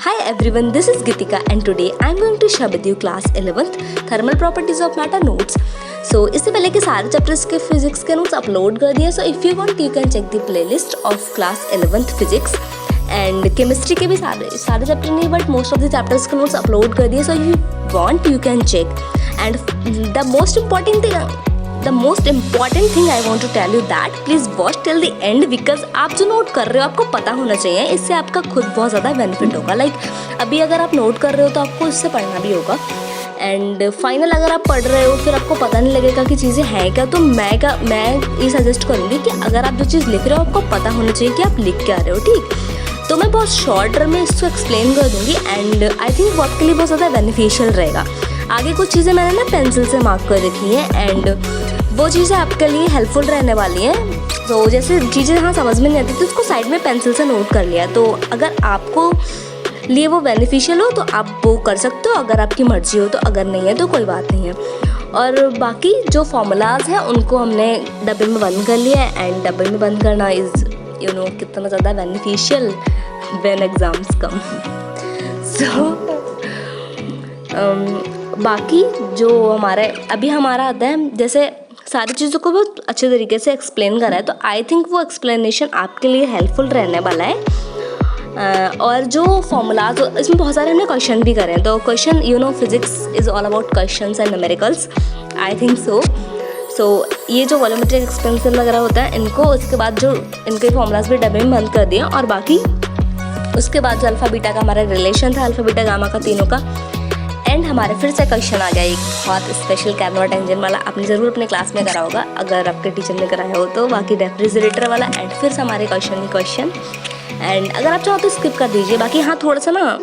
Hi everyone, this is Gitika and today I am going to share with you class 11th thermal properties of matter notes. So इससे पहले कि सारे chapters के physics के notes upload कर दिए. So if you want you can check the playlist of class 11th physics and chemistry के भी सारे चैप्टर नहीं but most of the chapters के नोट्स अपलोड कर दिए. So if you want you can check. And the most important thing I want to tell you that please watch till the end because आप जो note कर रहे हो आपको पता होना चाहिए. इससे आपका खुद बहुत ज़्यादा बेनिफिट होगा. अभी अगर आप नोट कर रहे हो तो आपको इससे पढ़ना भी होगा. एंड फाइनल अगर आप पढ़ रहे हो फिर आपको पता नहीं लगेगा कि चीज़ें हैं क्या. तो मैं ये सजेस्ट करूँगी कि अगर आप जो चीज़ लिख रहे हो आपको पता होना चाहिए कि आप लिख क्या रहे हो. ठीक, तो मैं बहुत शॉर्ट में इसको एक्सप्लेन कर दूँगी एंड आई थिंक वो आपके लिए बहुत ज़्यादा बेनिफिशियल रहेगा. आगे कुछ चीज़ें मैंने ना पेंसिल से मार्क कर रखी हैं एंड वो चीज़ें आपके लिए हेल्पफुल रहने वाली हैं. तो जैसे चीज़ें हाँ समझ में नहीं आती तो उसको साइड में पेंसिल से नोट कर लिया. तो अगर आपको लिए वो बेनिफिशियल हो तो आप वो कर सकते हो, अगर आपकी मर्ज़ी हो तो. अगर नहीं है तो कोई बात नहीं है. और बाकी जो फॉर्मूलाज हैं उनको हमने डब्बे में बंद कर लिया है एंड डब्बे में बंद करना इज़ कितना ज़्यादा बेनिफिशियल व्हेन एग्ज़ाम्स कम. सो बाकी जो हमारा आता है जैसे सारी चीज़ों को बहुत अच्छे तरीके से एक्सप्लेन करा है. तो आई थिंक वो एक्सप्लेनेशन आपके लिए हेल्पफुल रहने वाला है. और जो फॉर्मूलाज इसमें बहुत सारे हमने क्वेश्चन भी करे हैं. तो question physics is all about questions and numericals I think so ये जो वॉल्यूमेट्रिक एक्सपेंशन वगैरह होता है इनको उसके बाद जो इनके फॉर्मूलाज भी डब्बे में बंद कर दिए. और बाकी उसके बाद जो अल्फ़ा बीटा का हमारा रिलेशन था, अल्फ़ा बीटा गामा का तीनों का. एंड हमारे फिर से क्वेश्चन आ गया एक बहुत स्पेशल कैमरा टेंजन वाला. आपने ज़रूर अपने क्लास में करा होगा अगर आपके टीचर ने कराया हो तो. बाकी रेफ्रिजरेटर वाला एंड फिर से हमारे क्वेश्चन एंड अगर आप चाहो तो स्किप कर दीजिए. बाकी हाँ थोड़ा सा ना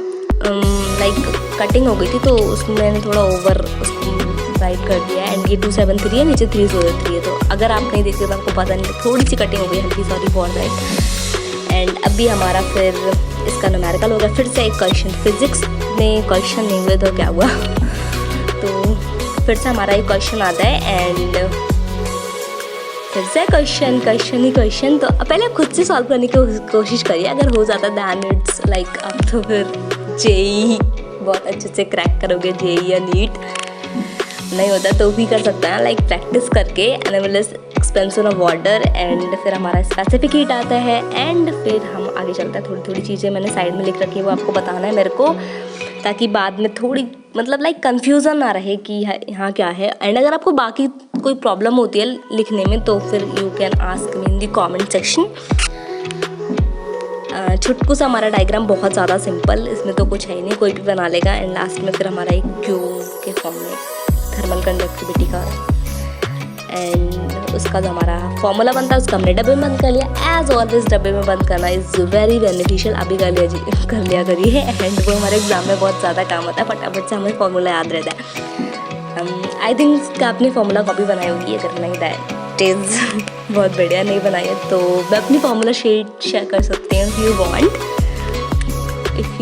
कटिंग हो गई थी तो उसमें मैंने थोड़ा ओवर उसको राइट कर दिया. एंड ये 273 है, नीचे 303 है. तो अगर आप नहीं देखते तो आपको पता नहीं, थोड़ी सी कटिंग हो गई हल्की, सॉरी फॉर दैट. एंड अभी हमारा फिर इसका न्यूमेरिकल हो गया. फिर से एक क्वेश्चन, फिजिक्स में क्वेश्चन नहीं हुए तो क्या हुआ. तो फिर से हमारा एक क्वेश्चन आता है एंड फिर से क्वेश्चन. तो पहले आप खुद से सॉल्व करने की कोशिश करिए. अगर हो जाता दैन इट्स लाइक आप तो फिर जेई बहुत अच्छे से क्रैक करोगे. जेई या नीट नहीं होता तो भी कर सकता है प्रैक्टिस करके. Analysis expansion of water and फिर हमारा स्पेसिफिक हीट आता है एंड फिर हम आगे चलता है. थोड़ी चीज़ें मैंने साइड में लिख रखी है वो आपको बताना है मेरे को, ताकि बाद में थोड़ी कन्फ्यूज़न ना रहे कि यहाँ क्या है. एंड अगर आपको बाकी कोई प्रॉब्लम होती है लिखने में तो फिर you can ask me in the comment section. छुटकू सा हमारा डायग्राम बहुत ज़्यादा सिंपल, इसमें तो कुछ है ही नहीं, कोई भी बना लेगा. एंड लास्ट में फिर हमारा एक क्यू के फॉर्म में थर्मल कंडक्टिविटी का एंड उसका जो हमारा फॉर्मूला बनता है उसका हमने डब्बे में बंद कर लिया. एज ऑलवेज डब्बे में बंद करना इज़ वेरी बेनिफिशियल. अभी कर लिया करिए एंड वो हमारे एग्जाम में बहुत ज़्यादा काम होता है. फटाफट से हमें फॉर्मूला याद रहता है. आई थिंक आपने फॉर्मूला कॉपी बनाई होगी, अगर नहीं दैट इज़ बहुत बढ़िया. नहीं बनाई है तो मैं अपनी फॉर्मूला शीट शेयर कर सकती हूँ if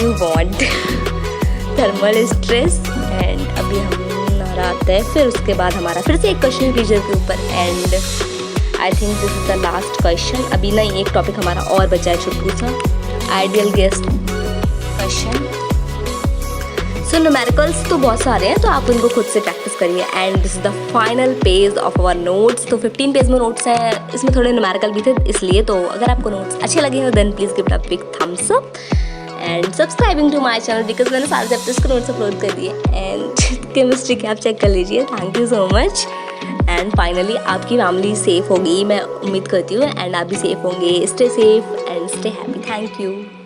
you want thermal stress. And अभी हमारा आता है फिर उसके बाद हमारा फिर से एक क्वेश्चन टीचर के ऊपर and I think this is the last question. अभी नहीं, एक टॉपिक हमारा और बचा है छोटू सा, आइडियल गैस क्वेश्चन. सो न्यूमेरिकल्स तो बहुत सारे हैं तो आप उनको खुद से प्रैक्टिस करिए. And this is the final page of our notes. तो 15 पेज में नोट्स हैं, इसमें थोड़े न्यूमेरिकल भी थे इसलिए. तो अगर आपको नोट्स अच्छे लगे हो then please give it a big thumbs up and subscribing to my channel because मैंने सारे चैप्टर्स के नोट्स अपलोड कर दिए. एंड केमिस्ट्री के आप चेक कर लीजिए. Thank you so much. And finally आपकी फैमिली सेफ़ होगी मैं उम्मीद करती हूँ एंड आप भी सेफ़ होंगे. Stay safe and stay happy. Thank you.